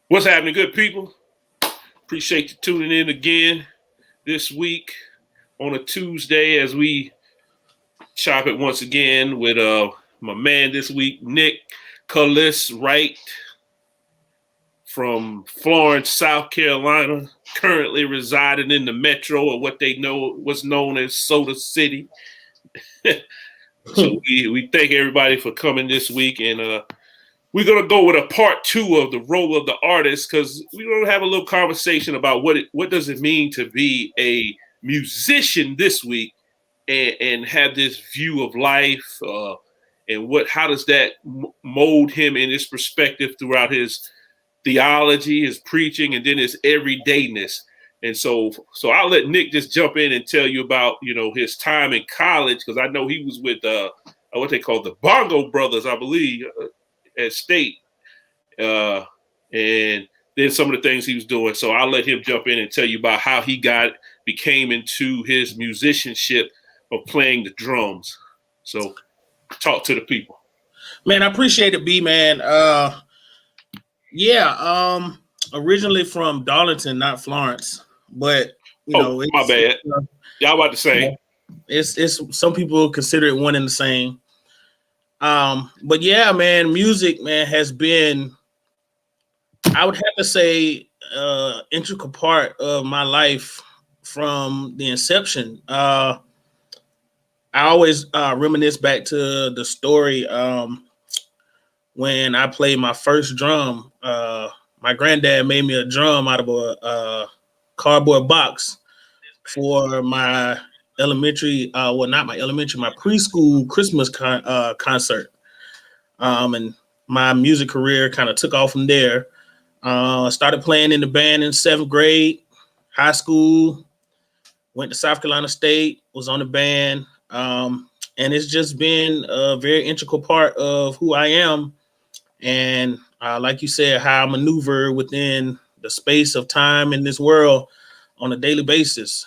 What's happening, good people? Appreciate you tuning in again this week on a Tuesday as we chop it once again with my man this week, Nicholas Wright from Florence, South Carolina, currently residing in the metro or what they know what's known as Soda City. So we thank everybody for coming this week, and we're going to go with a part 2 of the role of the artist, because we're going to have a little conversation about what does it mean to be a musician this week, and have this view of life, and how does that mold him in his perspective throughout his theology, his preaching, and then his everydayness. And so I'll let Nick just jump in and tell you about, his time in college, because I know he was with what they call the Bongo Brothers, I believe, at State, and then some of the things he was doing. So I'll let him jump in and tell you about how he became into his musicianship of playing the drums. So talk to the people. Man, I appreciate it, B, man. Originally from Darlington, not Florence, but it's, my bad. Y'all about to say it's some people consider it one and the same. But yeah, man, music, man, has been, I would have to say, integral part of my life from the inception. I always reminisce back to the story when I played my first drum. My granddad made me a drum out of a cardboard box for my elementary, my preschool Christmas concert. And my music career kind of took off from there. I started playing in the band in 7th grade, high school, went to South Carolina State, was on the band. And it's just been a very integral part of who I am. And like you said, how I maneuver within the space of time in this world on a daily basis.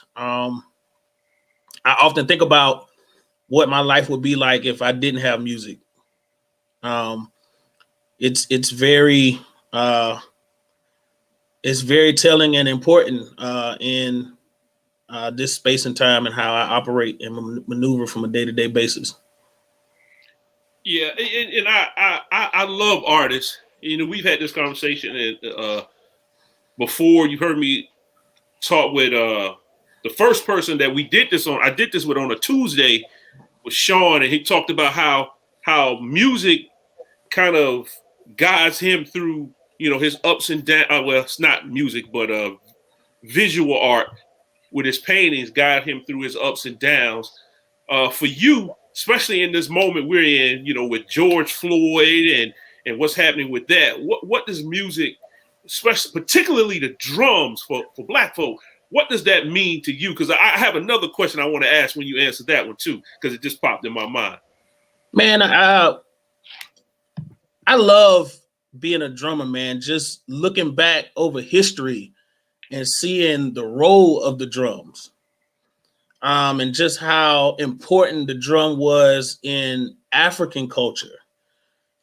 I often think about what my life would be like if I didn't have music. It's very telling and important in this space and time and how I operate and maneuver from a day-to-day basis. Yeah, and I love artists. We've had this conversation before. You've heard me talk with the first person that we did this on. I did this with on a Tuesday with Sean, and he talked about how music kind of guides him through, his ups and downs. Well, it's not music, but visual art with his paintings guide him through his ups and downs. For you, especially in this moment we're in, with George Floyd and what's happening with that, what does music, especially particularly the drums for Black folk, what does that mean to you? Because I have another question I want to ask when you answer that one too, because it just popped in my mind. Man, I love being a drummer, man. Just looking back over history and seeing the role of the drums. And just how important the drum was in African culture.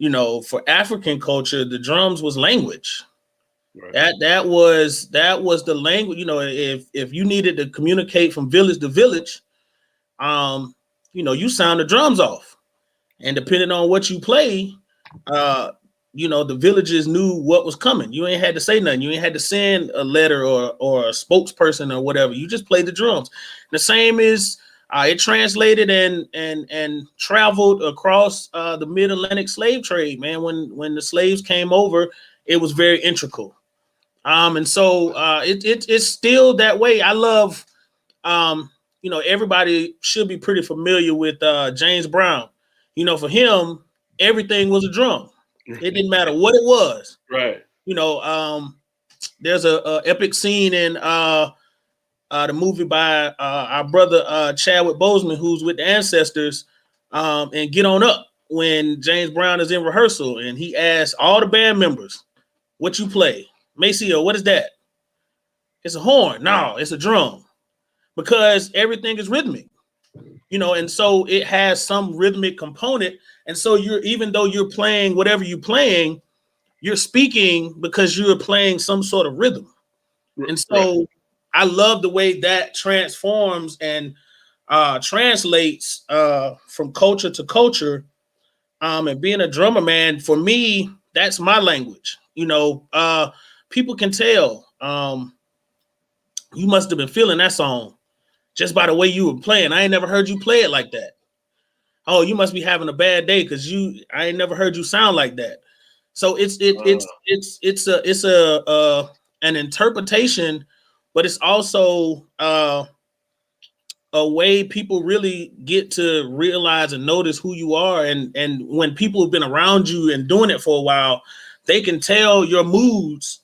For African culture, the drums was language. Right. That was the language. If you needed to communicate from village to village, you sound the drums off, and depending on what you play, the villagers knew what was coming. You ain't had to say nothing. You ain't had to send a letter or a spokesperson or whatever. You just played the drums. The same is it translated and traveled across the mid-Atlantic slave trade, man. When the slaves came over, it was very integral. And so it's still that way. I love, everybody should be pretty familiar with James Brown. For him, everything was a drum. It didn't matter what it was. Right. There's a epic scene in the movie by our brother Chadwick Boseman, who's with the Ancestors, and Get On Up, when James Brown is in rehearsal and he asks all the band members, "What you play?" "Maceo, what is that?" "It's a horn." "No, it's a drum." Because everything is rhythmic, and so it has some rhythmic component. And so even though you're playing whatever you're playing, you're speaking because you're playing some sort of rhythm. And so Right. I love the way that transforms and translates from culture to culture. And being a drummer, man, for me, that's my language. People can tell you must have been feeling that song just by the way you were playing. I ain't never heard you play it like that. Oh, you must be having a bad day because I ain't never heard you sound like that. So it's an interpretation, but it's also a way people really get to realize and notice who you are. And when people have been around you and doing it for a while, they can tell your moods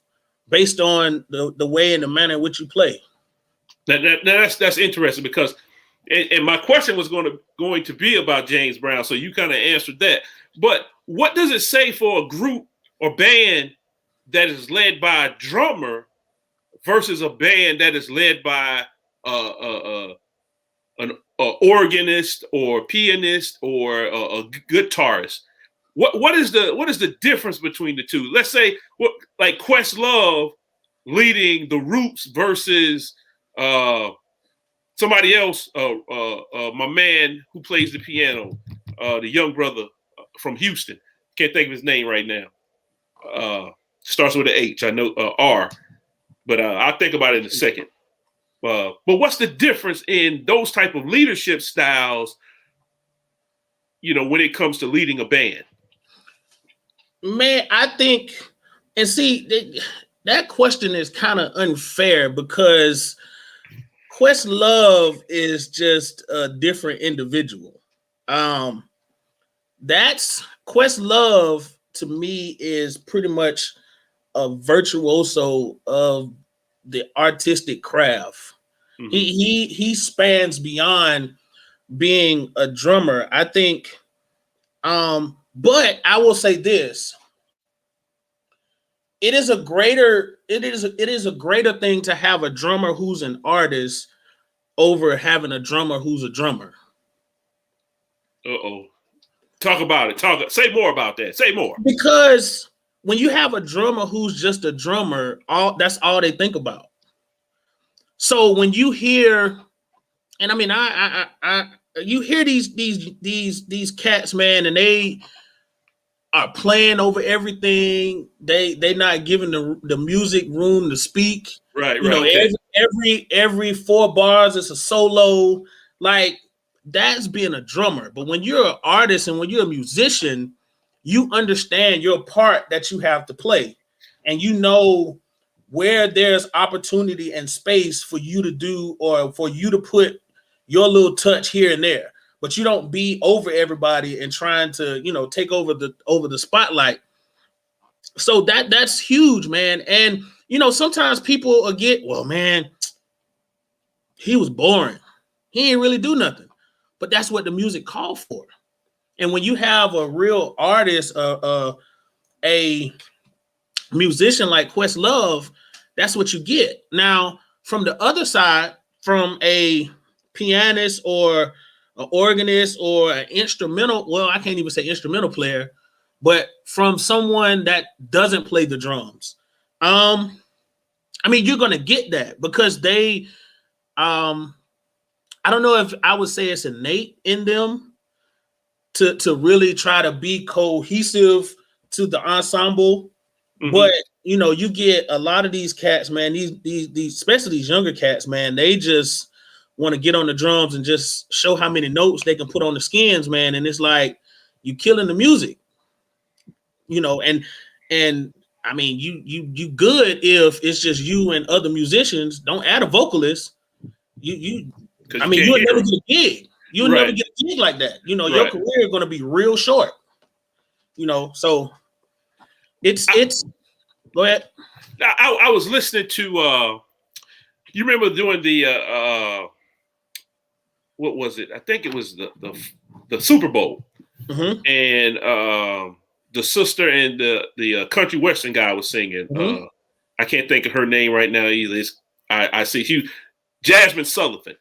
based on the way and the manner in which you play. That's interesting because, and my question was going to be about James Brown, so you kind of answered that. But what does it say for a group or band that is led by a drummer versus a band that is led by an organist or pianist or a guitarist? What is the difference between the two? Let's say like Questlove leading the Roots versus somebody else, my man who plays the piano, the young brother from Houston. Can't think of his name right now. Starts with an H. I know R, but I'll think about it in a second. But what's the difference in those type of leadership styles, when it comes to leading a band? Man, I think, and see, that question is kind of unfair because Questlove is just a different individual. That's Questlove to me is pretty much a virtuoso of the artistic craft. Mm-hmm. He spans beyond being a drummer. I think, but I will say this. It is a greater thing to have a drummer who's an artist over having a drummer who's a drummer. Uh-oh. Talk about it. Say more about that. Say more. Because when you have a drummer who's just a drummer, that's all they think about. So when you hear, and I mean, you hear these cats, man, and they are playing over everything. They not giving the music room to speak. Right. Every 4 bars is a solo. Like, that's being a drummer. But when you're an artist and when you're a musician, you understand your part that you have to play, and you know where there's opportunity and space for you to do or for you to put your little touch here and there. But you don't be over everybody and trying to, take over the spotlight. So that's huge, man. And sometimes people will get, well, man, he was boring. He ain't really do nothing. But that's what the music called for. And when you have a real artist, a musician like Questlove, that's what you get. Now, from the other side, from a pianist or an organist or an instrumental, well, I can't even say instrumental player, but from someone that doesn't play the drums. I mean, you're going to get that because they, I don't know if I would say it's innate in them to really try to be cohesive to the ensemble. Mm-hmm. But, you get a lot of these cats, man, these especially these younger cats, man, they just want to get on the drums and just show how many notes they can put on the skins, man. And it's like, you killing the music, and I mean, you good if it's just you and other musicians. Don't add a vocalist. You'll never get a gig. You'll never get a gig like that. Your career is going to be real short. So it's. Go ahead. I was listening to. You remember doing the what was it? I think it was the Super Bowl, mm-hmm. And the sister and the country western guy was singing. Mm-hmm. I can't think of her name right now either. I see Hugh. Jasmine Sullivan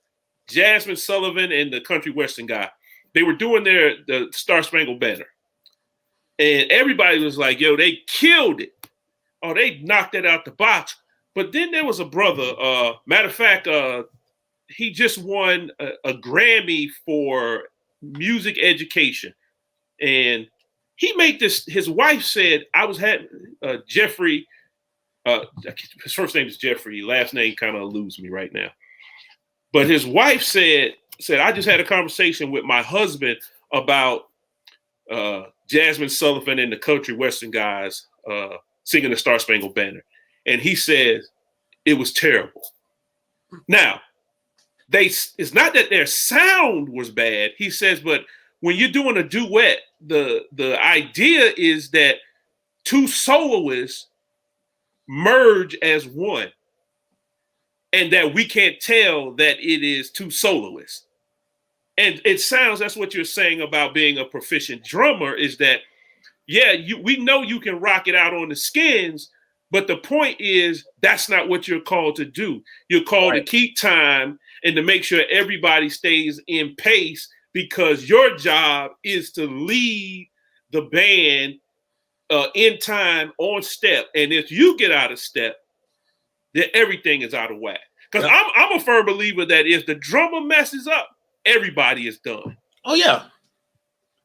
and the country western guy. They were doing the Star Spangled Banner, And everybody was like, yo, they killed it. Oh, they knocked it out the box. But then there was a brother, matter of fact, he just won a Grammy for music education. And he made this, his wife said, I was having Jeffrey, his first name is Jeffrey, last name kind of eludes me right now. But his wife said, I just had a conversation with my husband about Jasmine Sullivan and the country western guys singing the Star Spangled Banner. And he says it was terrible. Now, it's not that their sound was bad. He says, but when you're doing a duet, the idea is that two soloists merge as one, and that we can't tell that it is two soloists. And it sounds, that's what you're saying about being a proficient drummer, is that, yeah, we know you can rock it out on the skins, but the point is that's not what you're called to do. You're called to keep time and to make sure everybody stays in pace, because your job is to lead the band in time, on step. And if you get out of step, then everything is out of whack. Because I'm a firm believer that if the drummer messes up, everybody is done. Oh yeah.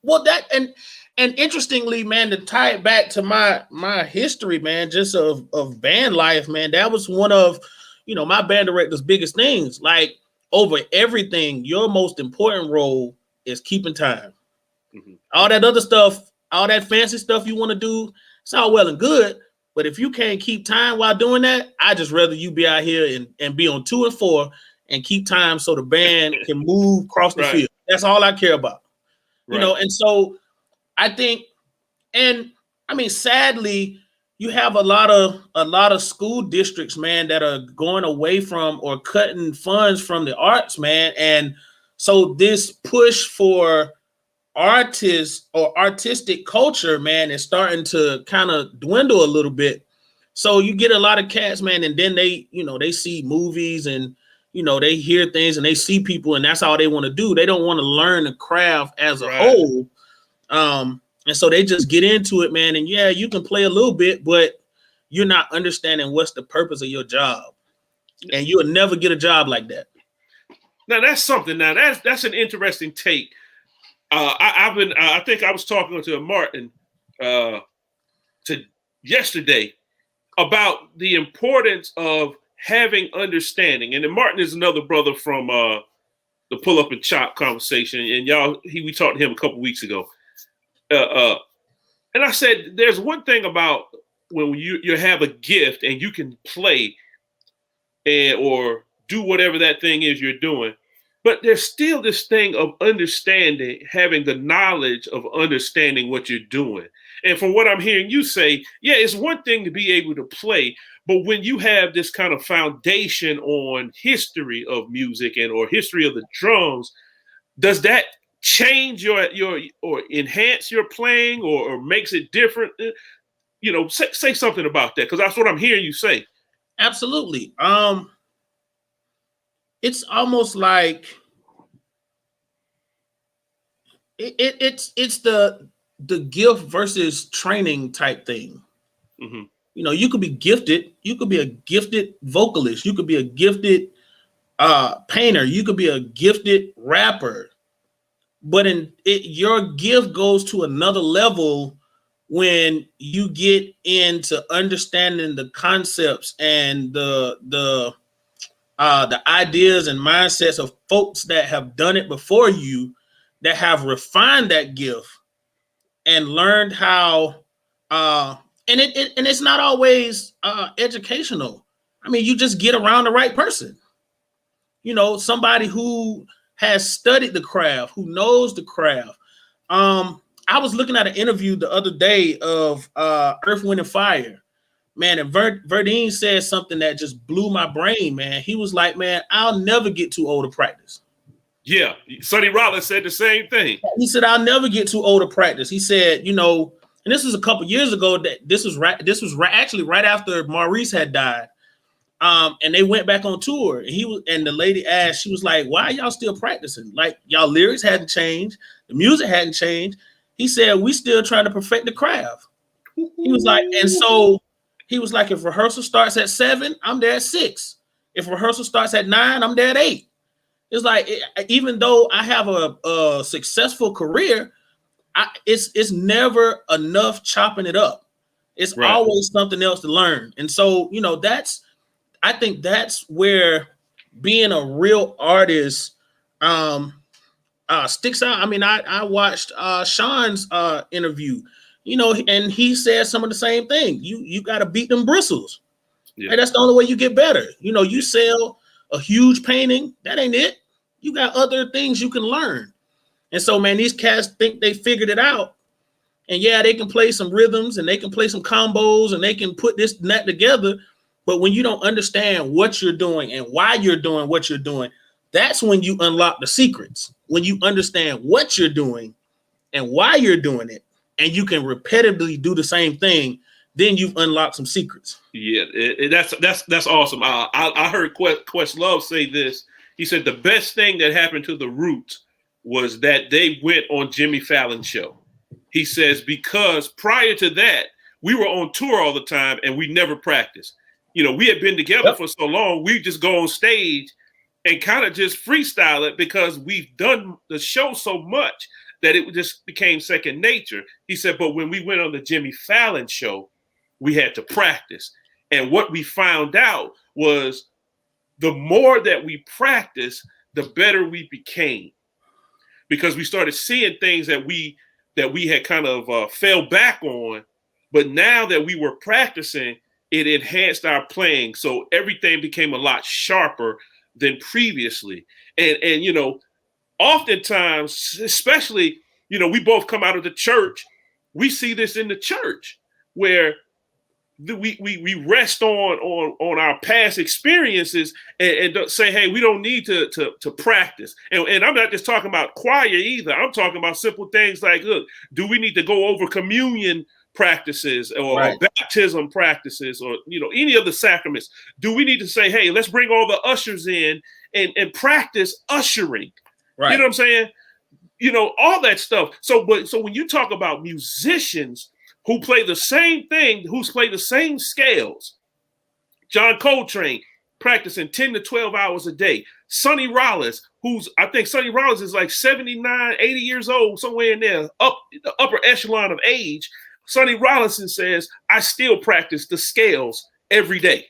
Well, that and interestingly, man, to tie it back to my history, man, just of band life, man, that was one of, my band director's biggest things. Like, over everything, your most important role is keeping time. Mm-hmm. All that other stuff, all that fancy stuff you want to do, it's all well and good. But if you can't keep time while doing that, I just rather you be out here and be on 2 and 4 and keep time so the band can move across the field. That's all I care about. And so I think, and I mean, sadly, you have a lot of school districts, man, that are going away from or cutting funds from the arts, man. And so this push for artists or artistic culture, man, is starting to kind of dwindle a little bit. So you get a lot of cats, man, and then they see movies and, they hear things and they see people, and that's all they want to do. They don't want to learn the craft as a whole. And so they just get into it, man. And yeah, you can play a little bit, but you're not understanding what's the purpose of your job. And you'll never get a job like that. Now that's something. Now that's an interesting take. I think I was talking to Martin yesterday about the importance of having understanding. And then Martin is another brother from the Pull Up and Chop conversation. And we talked to him a couple weeks ago. And I said, there's one thing about when you have a gift and you can play or do whatever that thing is you're doing, but there's still this thing of understanding, having the knowledge of understanding what you're doing. And from what I'm hearing you say, yeah, it's one thing to be able to play, but when you have this kind of foundation on history of music or history of the drums, does that change your or enhance your playing or makes it different? Say something about that, because that's what I'm hearing you say. Absolutely. It's almost like it's the gift versus training type thing. Mm-hmm. You could be gifted. You could be a gifted vocalist. You could be a gifted painter. You could be a gifted rapper. But your gift goes to another level when you get into understanding the concepts and the ideas and mindsets of folks that have done it before you, that have refined that gift and learned how. And it's not always educational. I mean, you just get around the right person. Somebody who has studied the craft, who knows the craft. I was looking at an interview the other day of Earth, Wind, and Fire. Man, and Verdine said something that just blew my brain, man. He was like, man, I'll never get too old to practice. Yeah, Sonny Rollins said the same thing. He said, I'll never get too old to practice. He said, and this was a couple years ago, that this was actually right after Maurice had died. And they went back on tour, and the lady asked, she was like, why are y'all still practicing? Like, y'all lyrics hadn't changed. The music hadn't changed. He said, we still trying to perfect the craft. He was like, and so he was like, if rehearsal starts at 7, I'm there at 6. If rehearsal starts at 9, I'm there at 8. It's like, even though I have a successful career, it's never enough chopping it up. It's always something else to learn. And so, I think that's where being a real artist sticks out. I mean, I watched Sean's interview, and he said some of the same thing. You got to beat them bristles. Yeah. And that's the only way you get better. You sell a huge painting, that ain't it. You got other things you can learn. And so, man, these cats think they figured it out. And yeah, they can play some rhythms and they can play some combos and they can put this and that together. But when you don't understand what you're doing and why you're doing what you're doing, that's when you unlock the secrets. When you understand what you're doing and why you're doing it, and you can repetitively do the same thing, then you've unlocked some secrets. Yeah, that's awesome. I heard Questlove say this. He said the best thing that happened to the Roots was that they went on Jimmy Fallon's show. He says, because prior to that, we were on tour all the time and we never practiced. We had been together for so long, we just go on stage and kind of just freestyle it because we've done the show so much that it just became second nature. He said, but when we went on the Jimmy Fallon show, we had to practice. And what we found out was the more that we practiced, the better we became. Because we started seeing things that we had kind of fell back on, but now that we were practicing, it enhanced our playing. So everything became a lot sharper than previously. And oftentimes, especially, we both come out of the church. We see this in the church where we rest on our past experiences and say, hey, we don't need to practice. And I'm not just talking about choir either. I'm talking about simple things like, look, do we need to go over communion practices or baptism practices or, any of the sacraments? Do we need to say, hey, let's bring all the ushers in and practice ushering? Right. You know what I'm saying? All that stuff. So when you talk about musicians who play the same thing, who's played the same scales, John Coltrane practicing 10 to 12 hours a day. Sonny Rollins, I think Sonny Rollins is like 79, 80 years old, somewhere in there, the upper echelon of age. Sonny Rollins says, I still practice the scales every day.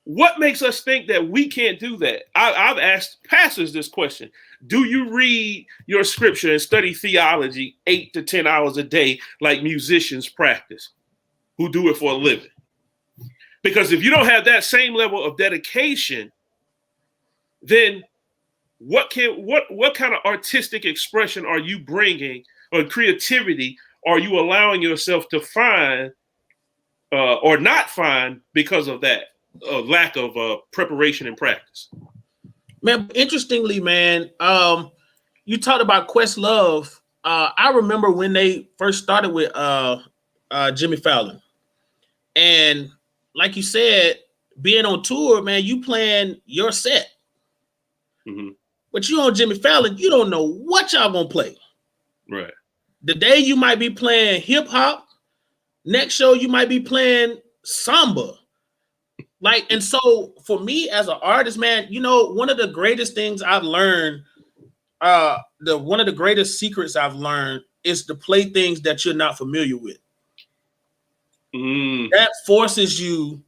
What makes us think that we can't do that? I've asked pastors this question. Do you read your scripture and study theology 8 to 10 hours a day like musicians practice who do it for a living? Because if you don't have that same level of dedication, then what kind of artistic expression are you bringing, or creativity are you allowing yourself to find or not find because of that lack of preparation and practice? Man, interestingly, man, you talked about Questlove. I remember when they first started with Jimmy Fallon. And like you said, being on tour, man, you playing your set. Mm-hmm. But you on Jimmy Fallon, you don't know what y'all gonna play. Right. The day you might be playing hip hop, next show you might be playing samba. And so for me as an artist, man, one of the greatest things I've learned, one of the greatest secrets I've learned is to play things that you're not familiar with. Mm. That forces you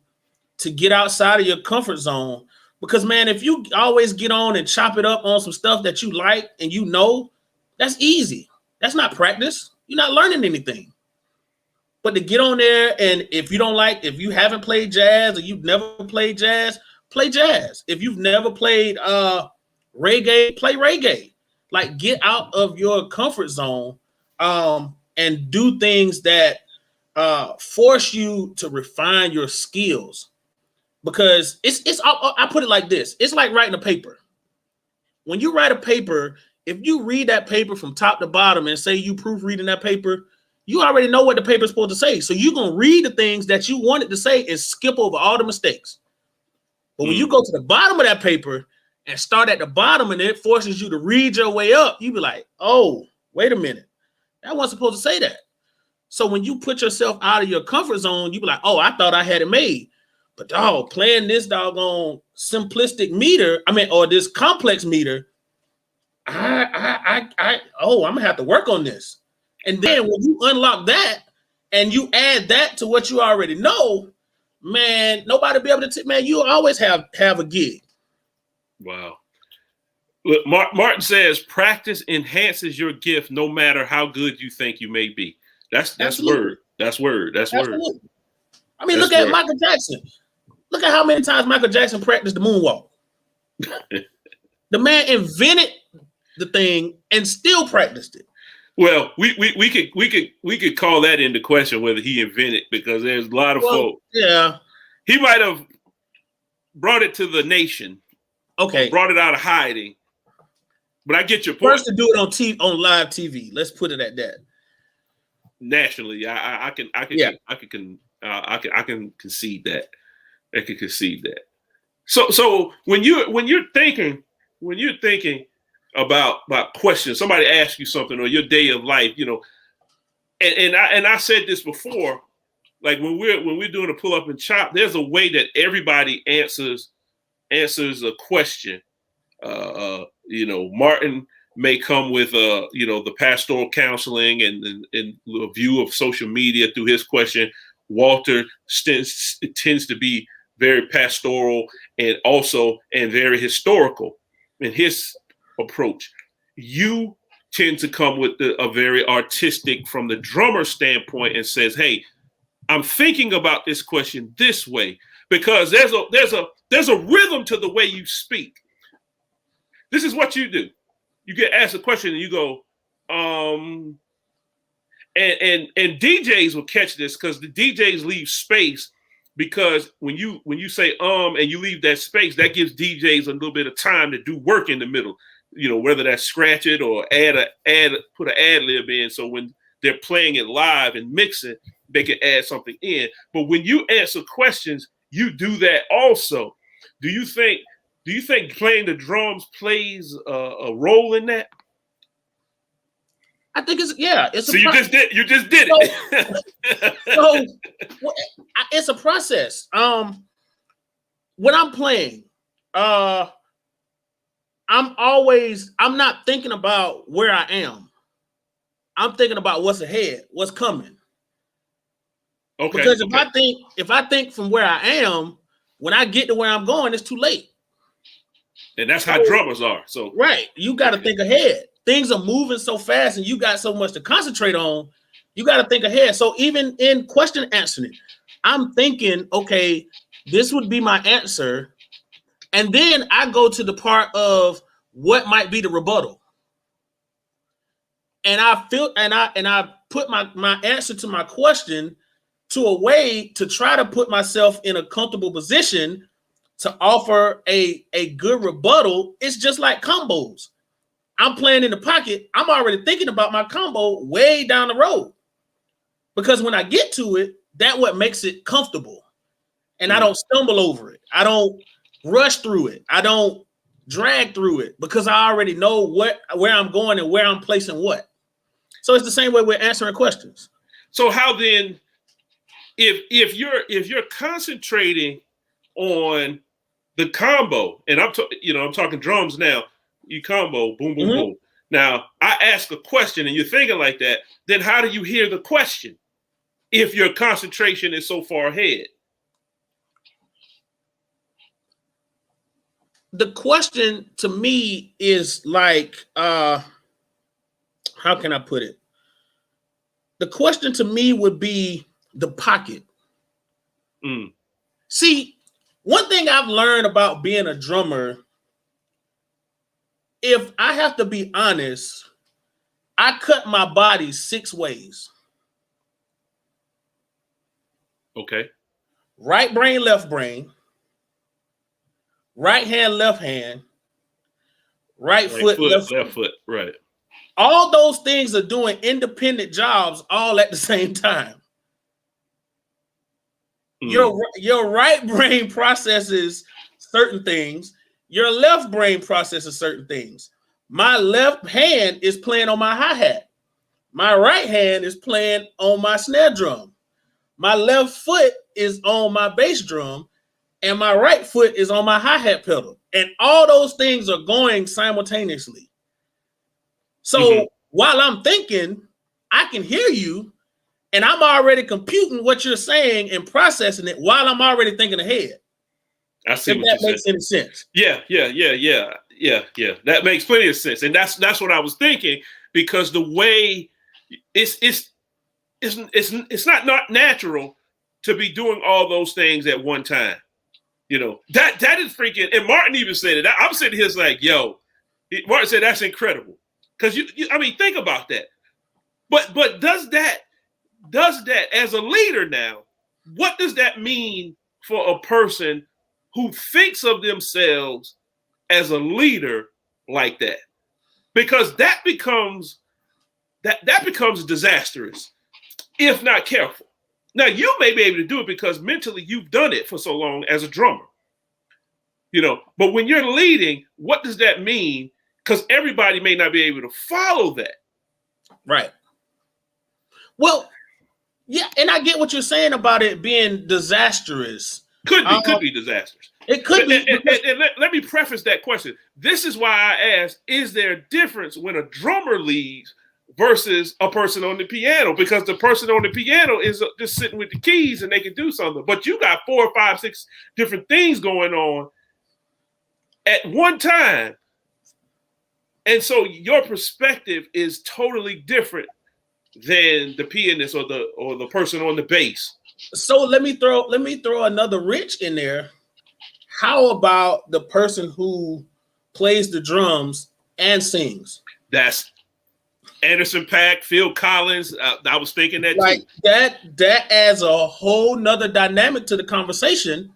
to get outside of your comfort zone. Because, man, if you always get on and chop it up on some stuff that you like and that's easy. That's not practice. You're not learning anything. But to get on there, and if you haven't played jazz or you've never played jazz, play jazz. If you've never played reggae, play reggae. Like, get out of your comfort zone and do things that force you to refine your skills. Because I put it like this. It's like writing a paper. When you write a paper, if you read that paper from top to bottom and say you proofreading that paper, you already know what the paper is supposed to say. So you're going to read the things that you wanted to say and skip over all the mistakes. But when you go to the bottom of that paper and start at the bottom and it forces you to read your way up, you be like, oh, Wait a minute. That wasn't supposed to say that. So when you put yourself out of your comfort zone, you be like, oh, I thought I had it made. But dog, playing this doggone simplistic meter, or this complex meter, I'm gonna have to work on this. And then when you unlock that and you add that to what you already know, man, nobody be able to man, you always have a gig. Wow. Look, Martin says practice enhances your gift no matter how good you think you may be. That's word. That's word. That's Absolutely. word. I mean, look at Michael Jackson. Look at how many times Michael Jackson practiced the moonwalk. The man invented the thing and still practiced it. Well, we could call that into question whether he invented, because there's a lot of folks. Yeah. He might have brought it to the nation. Okay. Brought it out of hiding. But I get your point. First to do it on live TV. Let's put it at that. Nationally, I can concede that. I can concede that. So when you're thinking about questions, somebody asks you something, or your day of life, and I said this before, like when we're doing a pull up and chop, there's a way that everybody answers a question. Martin may come with the pastoral counseling and a view of social media through his question. Walter tends to be very pastoral and very historical in his approach. You tend to come with a very artistic from the drummer standpoint and says, hey, I'm thinking about this question this way, because there's a rhythm to the way you speak. This is what you do. You get asked a question and you go, and DJs will catch this, because the DJs leave space, because when you say and you leave that space, that gives DJs a little bit of time to do work in the middle, whether that's scratch it or put an ad lib in, so when they're playing it live and mixing, they can add something in. But when you answer questions, you do that also. Do you think playing the drums plays a role in that? I think it's so you just did it. So it's a process. When I'm playing, I'm not thinking about where I am. I'm thinking about what's ahead, what's coming. Okay. Because if I think from where I am, when I get to where I'm going, it's too late. And that's how drummers are. So right, you got to think ahead. Things are moving so fast, and you got so much to concentrate on. You got to think ahead. So even in question answering, I'm thinking, okay, this would be my answer, and then I go to the part of what might be the rebuttal, and I put my answer to my question to a way to try to put myself in a comfortable position to offer a good rebuttal. It's just like combos. I'm playing in the pocket. I'm already thinking about my combo way down the road, because when I get to it, that's what makes it comfortable. And I don't stumble over it. I don't rush through it. I don't drag through it, because I already know where I'm going and where I'm placing what. So it's the same way we're answering questions. So how then, if you're concentrating on the combo, and I'm talking drums now, you combo, boom, boom, boom. Now I ask a question and you're thinking like that, then how do you hear the question if your concentration is so far ahead? The question to me is like, how can I put it? The question to me would be the pocket. See, one thing I've learned about being a drummer, if I have to be honest, I cut my body 6 ways. Okay. Right brain, left brain. Right hand, left hand. Right foot, left foot. Right. All those things are doing independent jobs all at the same time. Your right brain processes certain things. Your left brain processes certain things. My left hand is playing on my hi-hat. My right hand is playing on my snare drum. My left foot is on my bass drum, and my right foot is on my hi-hat pedal. And all those things are going simultaneously. So while I'm thinking, I can hear you, and I'm already computing what you're saying and processing it while I'm already thinking ahead. I see if what that you're makes saying. any sense. Yeah. That makes plenty of sense, and that's what I was thinking, because the way it's not natural to be doing all those things at one time. You know, that is freaking. And Martin even said it. I'm sitting here like, yo, Martin said that's incredible, because you I mean, think about that. But does that as a leader now? What does that mean for a person who thinks of themselves as a leader like that? Because that becomes disastrous if not careful. Now, you may be able to do it because mentally you've done it for so long as a drummer, you know. But when you're leading, what does that mean? Because everybody may not be able to follow that. Right. Well, yeah, and I get what you're saying about it being disastrous. Could be disastrous. It could be. And let me preface that question. This is why I asked, is there a difference when a drummer leads versus a person on the piano? Because the person on the piano is just sitting with the keys and they can do something. But you got 4, 5, 6 different things going on at one time. And so your perspective is totally different than the pianist or the person on the bass. So let me throw another wrench in there. How about the person who plays the drums and sings? That's Anderson .Paak, Phil Collins. I was thinking that like too. That adds a whole nother dynamic to the conversation,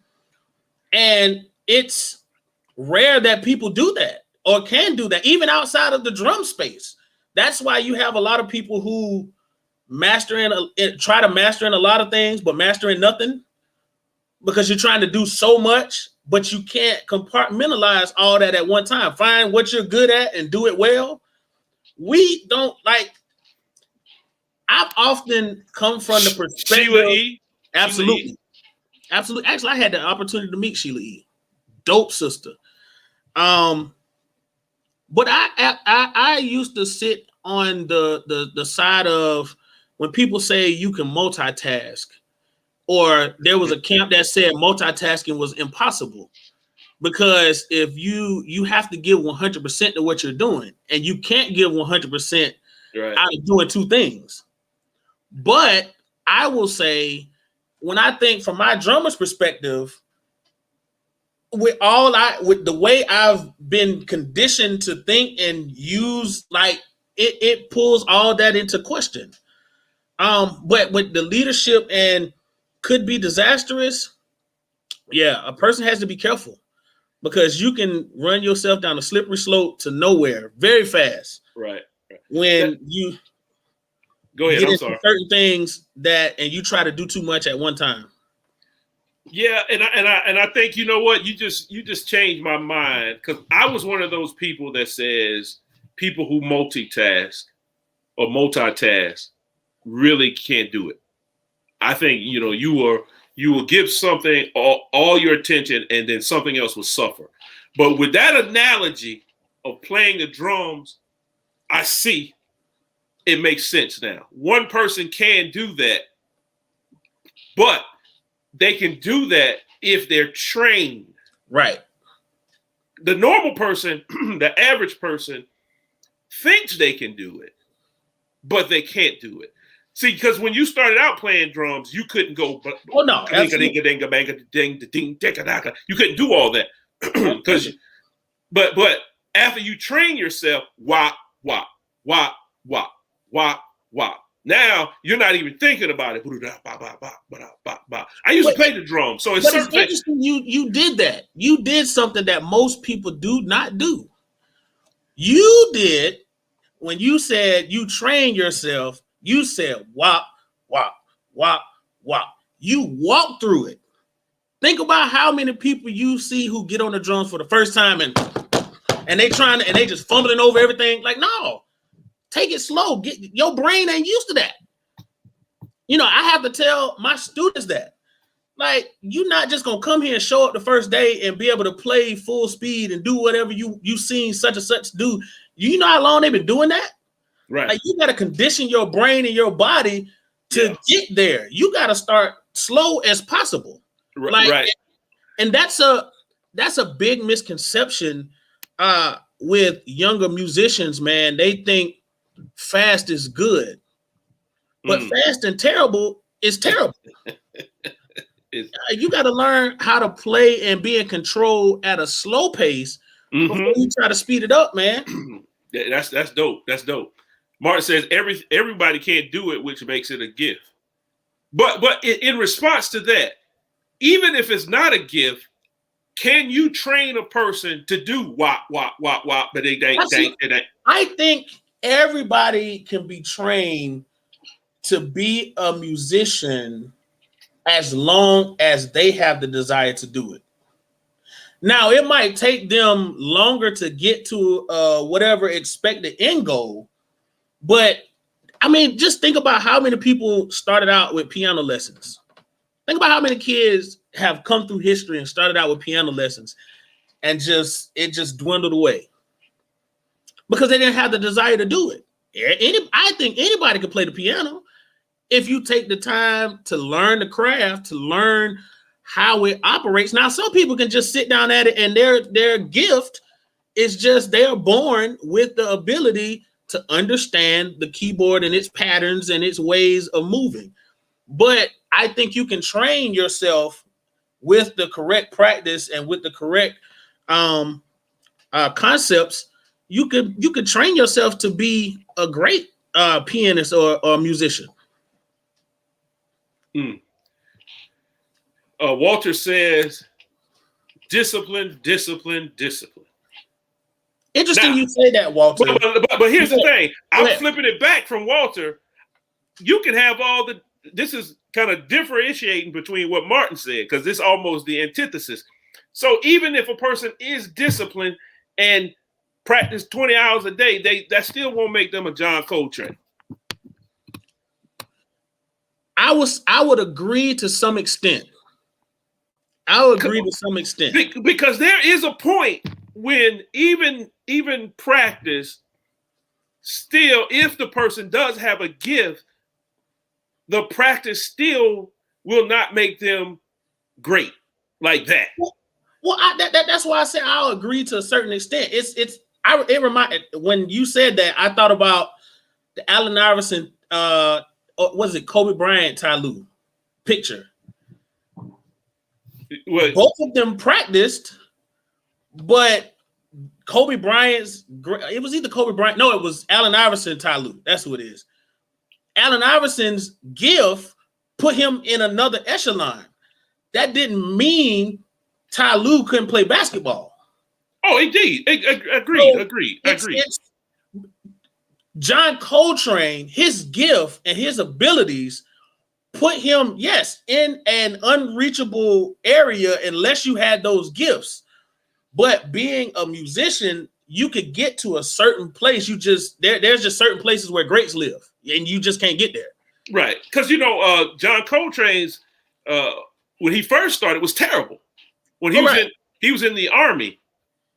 and it's rare that people do that or can do that, even outside of the drum space. That's why you have a lot of people who try to master in a lot of things, but mastering nothing, because you're trying to do so much, but you can't compartmentalize all that at one time. Find what you're good at and do it well. We don't I've often come from the perspective. Sheila E. Absolutely. Absolutely. Actually, I had the opportunity to meet Sheila E. Dope sister. But I used to sit on the side of when people say you can multitask, or there was a camp that said multitasking was impossible, because if you have to give 100% to what you're doing, and you can't give 100% out of doing two things. But I will say, when I think from my drummer's perspective, with the way I've been conditioned to think and use, it pulls all that into question. But with the leadership and could be disastrous, yeah, a person has to be careful, because you can run yourself down a slippery slope to nowhere very fast. Right. When you go ahead, get I'm into sorry. certain things and you try to do too much at one time. Yeah, and I think, you know what, you just changed my mind, because I was one of those people that says people who multitask really can't do it. I think, you know, you will give something all your attention, and then something else will suffer. But with that analogy of playing the drums, I see it makes sense now. One person can do that, but they can do that if they're trained. Right. The normal person, the average person, thinks they can do it, but they can't do it. See, because when you started out playing drums, you couldn't go. Oh no, you couldn't do all that. But after you train yourself, wah, wah, wah, wah, wah, wah. Now you're not even thinking about it. I used to play the drum, so it's interesting. You did that. You did something that most people do not do. You did, when you said you train yourself. You said wop, wop, wop, wop. You walk through it. Think about how many people you see who get on the drums for the first time and and they just fumbling over everything. Like, no, take it slow. Your brain ain't used to that. You know, I have to tell my students that. Like, you're not just gonna come here and show up the first day and be able to play full speed and do whatever you seen such and such do. You know how long they've been doing that? Right. Like, you got to condition your brain and your body to get there. You got to start slow as possible. Like, right. And that's a big misconception with younger musicians, man. They think fast is good, but fast and terrible is terrible. You got to learn how to play and be in control at a slow pace before you try to speed it up, man. That's dope. That's dope. Martin says everybody can't do it, which makes it a gift. But in response to that, even if it's not a gift, can you train a person to do wop, wop, wop, wop, but they ain't? I think everybody can be trained to be a musician as long as they have the desire to do it. Now, it might take them longer to get to whatever expected end goal, but I mean, just think about how many people started out with piano lessons. Think about how many kids have come through history and started out with piano lessons and it just dwindled away because they didn't have the desire to do it. I think anybody can play the piano if you take the time to learn the craft, to learn how it operates. Now, some people can just sit down at it and their gift is just they are born with the ability to understand the keyboard and its patterns and its ways of moving. But I think you can train yourself with the correct practice and with the correct concepts. You could train yourself to be a great pianist or musician. Walter says, discipline. Interesting now, you say that, Walter. But here's the thing. I'm flipping it back from Walter. You can have this is kind of differentiating between what Martin said, because this is almost the antithesis. So even if a person is disciplined and practice 20 hours a day, that still won't make them a John Coltrane. I would agree to some extent. Because there is a point when even practice still, if the person does have a gift, the practice still will not make them great like that. Well, that's why I said I'll agree to a certain extent. It reminded when you said that, I thought about the Allen Iverson, was it Kobe Bryant, Tyloo picture. What? Both of them practiced, but Kobe Bryant's, it was either Kobe Bryant, no, it was Allen Iverson, Tyloo. That's who it is. Allen Iverson's gift put him in another echelon. That didn't mean Tyloo couldn't play basketball. Oh, indeed. Agreed. John Coltrane, his gift and his abilities put him, yes, in an unreachable area unless you had those gifts. But being a musician, you could get to a certain place. There's just certain places where greats live, and you just can't get there. Right. Because, John Coltrane's, when he first started, was terrible. When he was in the Army,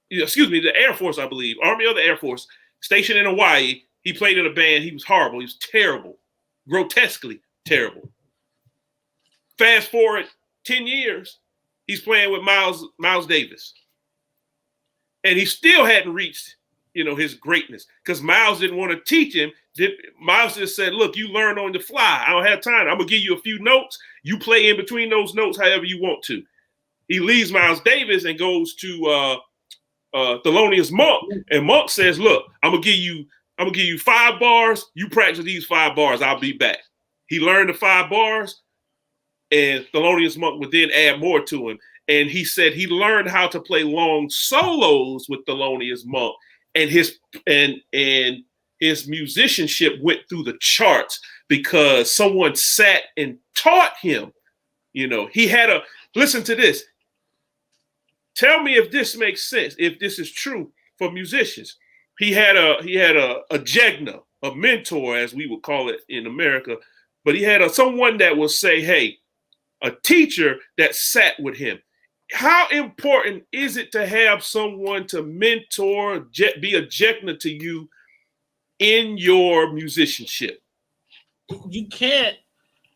the Air Force, I believe, Army or the Air Force, stationed in Hawaii. He played in a band. He was horrible. He was terrible, grotesquely terrible. Fast forward 10 years, he's playing with Miles Davis. And he still hadn't reached, his greatness, because Miles didn't want to teach him. Miles just said, look, you learn on the fly. I don't have time. I'm going to give you a few notes. You play in between those notes however you want to. He leaves Miles Davis and goes to Thelonious Monk. And Monk says, look, I'm going to give you 5 bars. You practice these 5 bars. I'll be back. He learned the 5 bars, and Thelonious Monk would then add more to him. And he said he learned how to play long solos with Thelonious Monk, and his musicianship went through the charts because someone sat and taught him. He listen to this. Tell me if this makes sense, if this is true. for musicians. He had a jegna, a mentor, as we would call it in America, but he had someone that would say, hey, a teacher that sat with him. How important is it to have someone to mentor, be a jegna to you in your musicianship? You can't,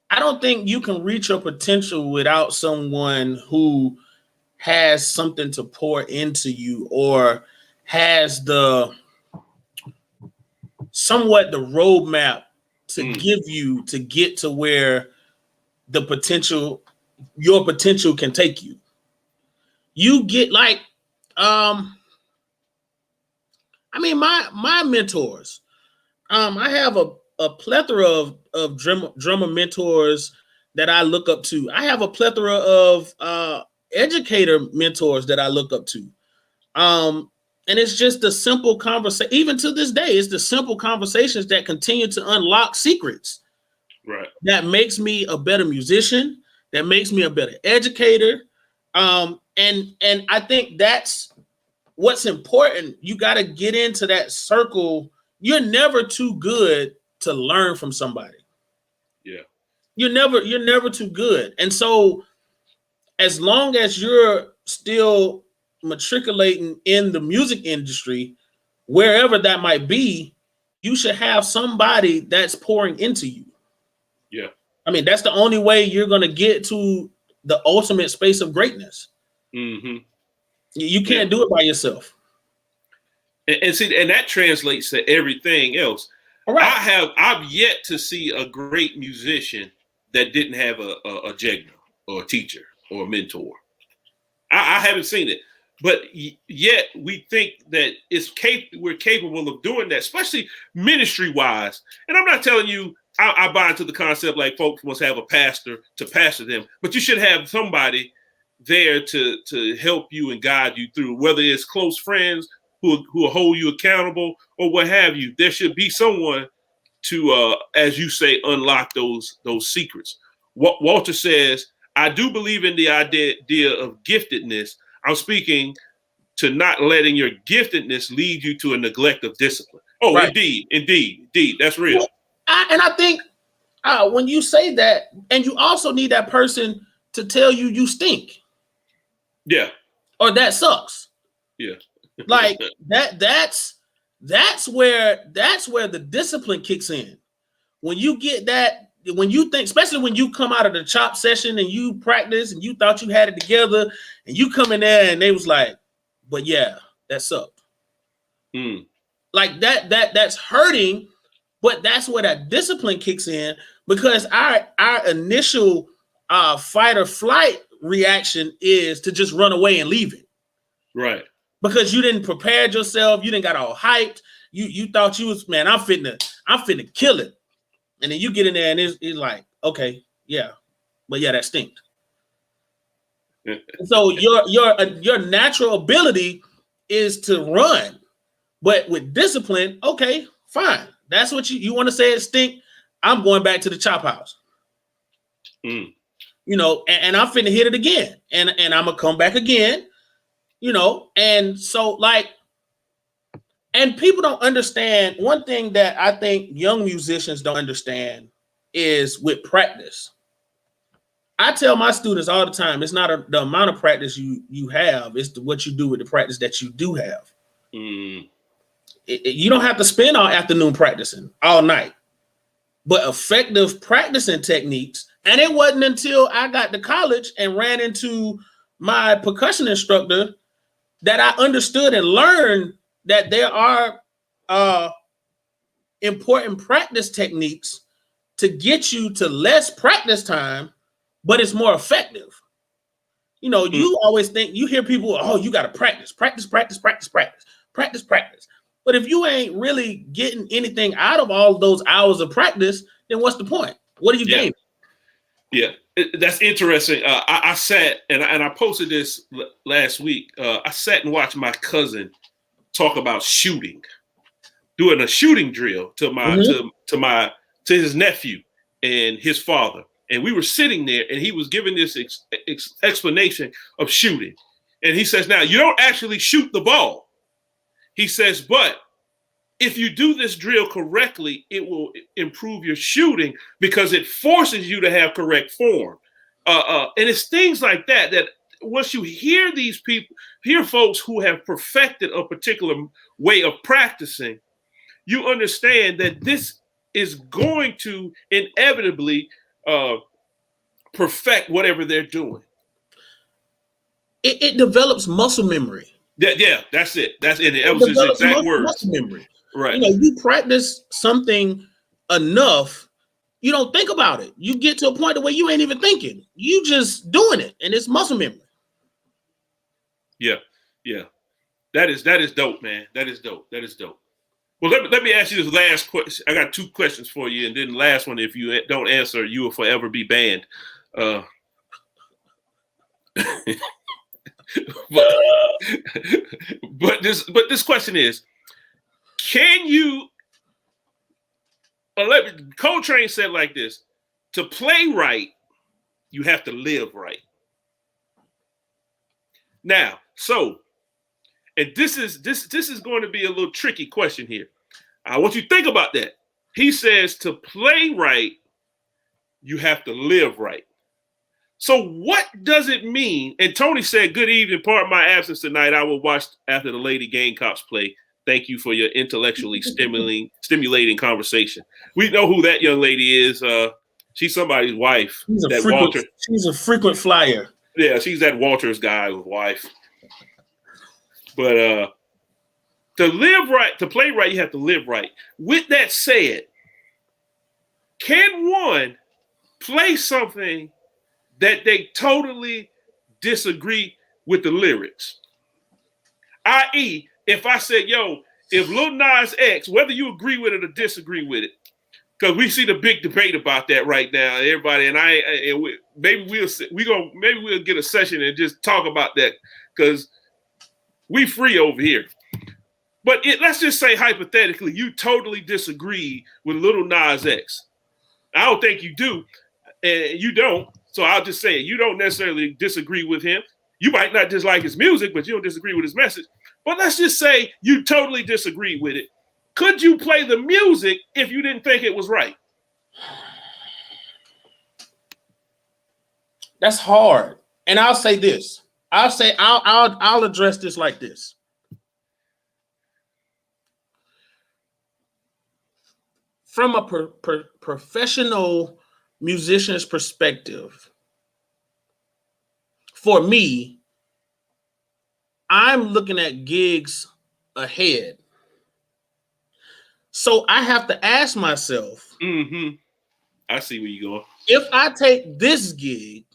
I don't think you can reach your potential without someone who has something to pour into you or has the roadmap to give you to get to where your potential can take you. You get like, my mentors. I have a plethora of drummer mentors that I look up to. I have a plethora of educator mentors that I look up to. And it's just the simple conversation. Even to this day, it's the simple conversations that continue to unlock secrets. Right. That makes me a better musician. That makes me a better educator. And I think that's what's important. You got to get into that circle. You're never too good to learn from somebody. Yeah. You're never too good. And so as long as you're still matriculating in the music industry, wherever that might be, you should have somebody that's pouring into you. Yeah. I mean, that's the only way you're going to get to the ultimate space of greatness. Mm-hmm. You can't do it by yourself. And see, and that translates to everything else. All right. I've yet to see a great musician that didn't have a jegna or a teacher or a mentor. I haven't seen it, but yet we think that we're capable of doing that, especially ministry wise. And I'm not telling you I buy into the concept like folks must have a pastor to pastor them, but you should have somebody there to help you and guide you through, whether it's close friends who will hold you accountable or what have you. There should be someone to, as you say, unlock those secrets. Walter says, I do believe in the idea of giftedness. I'm speaking to not letting your giftedness lead you to a neglect of discipline. Oh, right. Indeed. That's real. Well, I think when you say that, and you also need that person to tell you stink. Yeah. Or that sucks. Yeah. Like that's where the discipline kicks in. When you get that, when you think, especially when you come out of the chop session and you practice and you thought you had it together and you come in there and they was like, but yeah, that sucked. Like that's hurting, but that's where that discipline kicks in, because our initial fight or flight reaction is to just run away and leave it. Right. Because you didn't prepare yourself, you didn't got all hyped. You thought you was, man, I'm finna kill it. And then you get in there and it's like, okay, yeah, but yeah, that stinked. So your natural ability is to run, but with discipline, okay, fine. That's what you want to say it stink. I'm going back to the chop house. You know, and I'm finna hit it again, and I'm gonna come back again. You know, and so like, and people don't understand. One thing that I think young musicians don't understand is with practice. I tell my students all the time, it's not the amount of practice you have, it's what you do with the practice that you do have. You don't have to spend all afternoon practicing all night, but effective practicing techniques. And it wasn't until I got to college and ran into my percussion instructor that I understood and learned that there are important practice techniques to get you to less practice time, but it's more effective. You know, you always think, you hear people, oh, you got to practice. But if you ain't really getting anything out of all those hours of practice, then what's the point? What do you gain? Yeah, that's interesting. I sat and I posted this last week. I sat and watched my cousin talk about shooting, doing a shooting drill to his nephew and his father. And we were sitting there and he was giving this explanation of shooting. And he says, now you don't actually shoot the ball. He says, but if you do this drill correctly, it will improve your shooting because it forces you to have correct form. And it's things like that that once you hear these people, hear folks who have perfected a particular way of practicing, you understand that this is going to inevitably perfect whatever they're doing. It develops muscle memory. Yeah, that's it. That's it. That was his exact words. Muscle memory. Right. You know, you practice something enough, you don't think about it. You get to a point where you ain't even thinking. You just doing it, and it's muscle memory. Yeah. That is dope, man. That is dope. Well, let me ask you this last question. I got 2 questions for you, and then the last one, if you don't answer, you will forever be banned. But this question is, can you Coltrane said like this: to play right, you have to live right. Now, so, and this is going to be a little tricky question here. I want you to think about that. He says to play right, you have to live right. So what does it mean? And Tony said, good evening. Part of my absence tonight, I will watch after the Lady Gamecocks play. Thank you for your intellectually stimulating conversation. We know who that young lady is. She's somebody's wife. She's a frequent flyer. Yeah, she's that Walters guy's wife. But to live right, to play right, you have to live right. With that said, can one play something that they totally disagree with the lyrics? I.e., if I said, yo, if Lil Nas X, whether you agree with it or disagree with it, because we see the big debate about that right now, everybody, and maybe we'll get a session and just talk about that because we free over here. But let's just say hypothetically, you totally disagree with Lil Nas X. I don't think you do, and you don't. So I'll just say you don't necessarily disagree with him. You might not dislike his music, but you don't disagree with his message. But let's just say you totally disagree with it. Could you play the music if you didn't think it was right? That's hard. And I'll say this. I'll address this like this. From a professional musician's perspective, for me, I'm looking at gigs ahead. So I have to ask myself, I see where you're going. If I take this gig,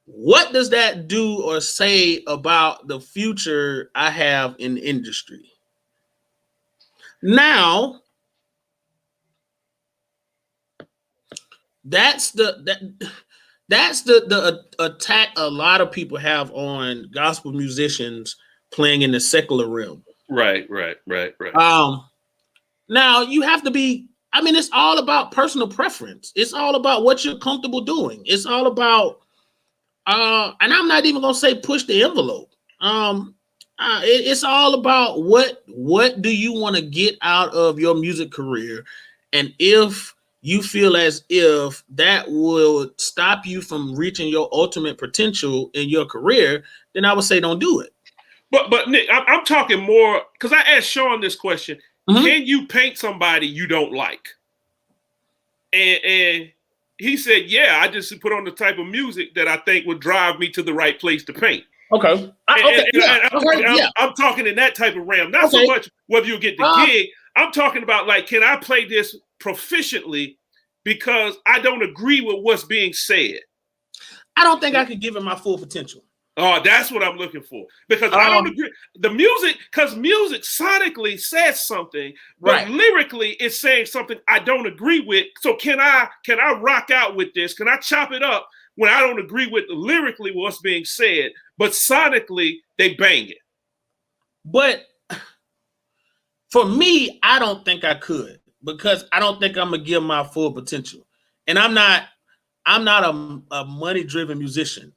what does that do or say about the future I have in the industry? Now, that's the attack a lot of people have on gospel musicians playing in the secular realm. Right. Now you have to be, it's all about personal preference. It's all about what you're comfortable doing. It's all about, and I'm not even gonna say push the envelope. It's all about what do you want to get out of your music career, and if you feel as if that will stop you from reaching your ultimate potential in your career, then I would say don't do it. But Nick, I'm talking more because I asked Sean this question. Mm-hmm. Can you paint somebody you don't like? And he said, yeah, I just put on the type of music that I think would drive me to the right place to paint. Okay. I'm talking in that type of realm. Not so much whether you get the gig. I'm talking about like, can I play this proficiently because I don't agree with what's being said? I don't think I could give it my full potential. Oh, that's what I'm looking for. Because I don't agree. The music, because music sonically says something, but lyrically it's saying something I don't agree with. So can I rock out with this? Can I chop it up when I don't agree with lyrically what's being said, but sonically they bang it? But for me, I don't think I could, because I don't think I'm gonna give my full potential. And I'm not a money-driven musician.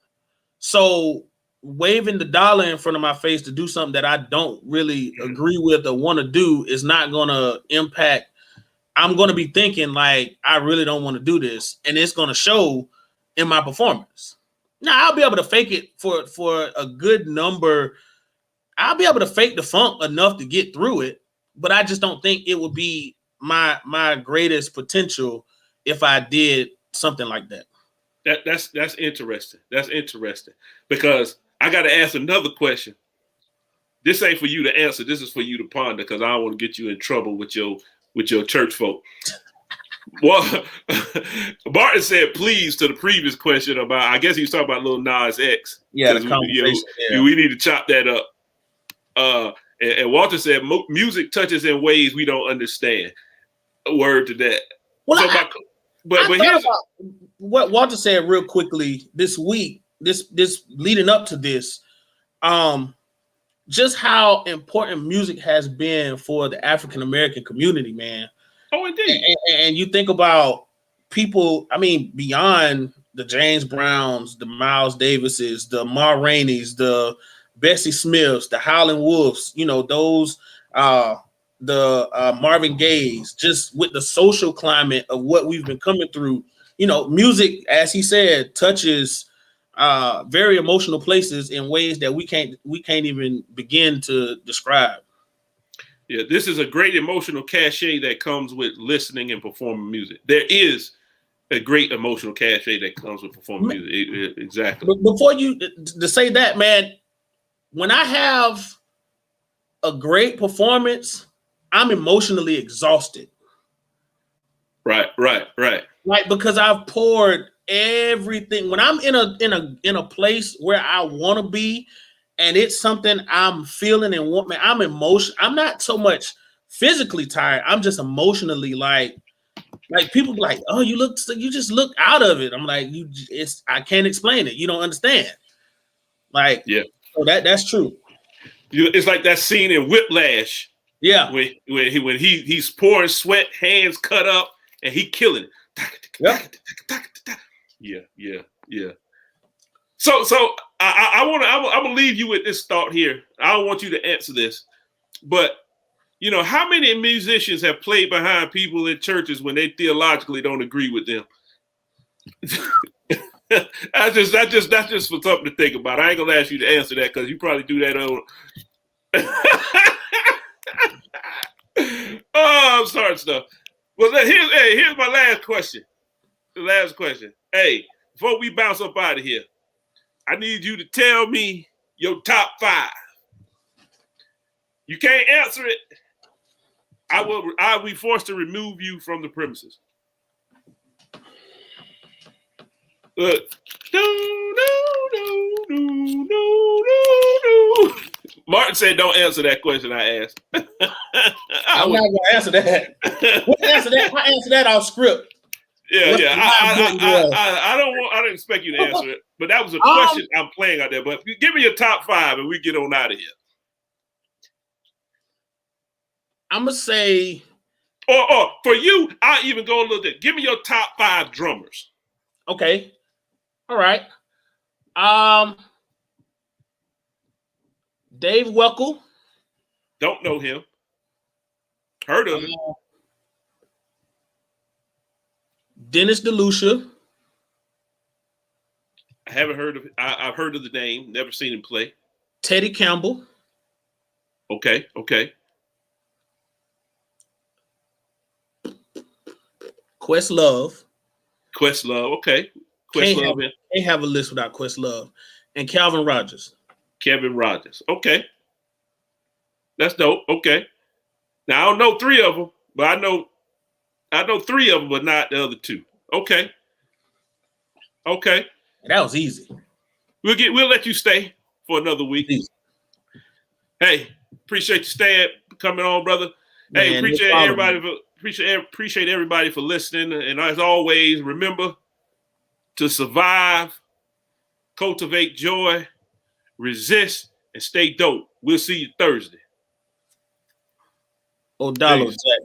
So waving the dollar in front of my face to do something that I don't really agree with or want to do is not going to impact. I'm going to be thinking like, I really don't want to do this. And it's going to show in my performance. Now I'll be able to fake it for a good number. I'll be able to fake the funk enough to get through it, but I just don't think it would be my greatest potential if I did something like that. That's interesting. That's interesting because I got to ask another question. This ain't for you to answer. This is for you to ponder because I don't want to get you in trouble with your church folk. Well, Martin said please to the previous question about, I guess he was talking about Lil Nas X. Yeah, the conversation. We need to chop that up. And Walter said music touches in ways we don't understand. A word to that. Well, so but here's what Walter said real quickly this week, this leading up to this, just how important music has been for the African American community, man. Oh, indeed. And you think about people, I mean, beyond the James Browns, the Miles Davises, the Ma Rainey's, the Bessie Smiths, the Howlin' Wolves, you know, those the Marvin Gaye's, just with the social climate of what we've been coming through, you know, music, as he said, touches very emotional places in ways that we can't even begin to describe. Yeah, this is a great emotional cachet that comes with listening and performing music. There is a great emotional cachet that comes with performing music. Exactly. But before you to say that, man, when I have a great performance, I'm emotionally exhausted. Right. Like, because I've poured everything. When I'm in a place where I want to be, and it's something I'm feeling and want, man, I'm not so much physically tired. I'm just emotionally like people be like, oh, you just look out of it. I'm like, I can't explain it. You don't understand. Like, yeah. So that's true. It's like that scene in Whiplash. Yeah. When he's pouring sweat, hands cut up, and he killing it. Yep. Yeah. So I'm gonna leave you with this thought here. I don't want you to answer this, but you know, how many musicians have played behind people in churches when they theologically don't agree with them? That's just for something to think about. I ain't gonna ask you to answer that because you probably do that on. Oh, I'm sorry, stuff. Well, here's my last question. The last question. Hey, before we bounce up out of here, I need you to tell me your top 5. You can't answer it. I will be forced to remove you from the premises. Look. No. Martin said, "Don't answer that question I asked." I'm not gonna answer that. I answer that off script. Yeah. I don't expect you to answer it, but that was a question I'm playing out there. But give me your top 5 and we get on out of here. I'm gonna say, or for you, I'll even go a little bit. Give me your top 5 drummers. Okay. All right. Dave Weckl. Don't know him. Heard of him. Dennis DeLucia. I haven't heard of. I've heard of the name. Never seen him play. Teddy Campbell. Okay. Questlove. Okay. Questlove. They have a list without Questlove. And Calvin Rogers. Okay. That's dope. Okay. Now I don't know 3 of them, but I know 3 of them, but not the other 2. Okay. That was easy. We'll let you stay for another week. Easy. Hey, appreciate you coming on, brother. Man, hey, appreciate everybody for listening. And as always, remember to survive, cultivate joy, resist, and stay dope. We'll see you Thursday. O'Donnell Jack.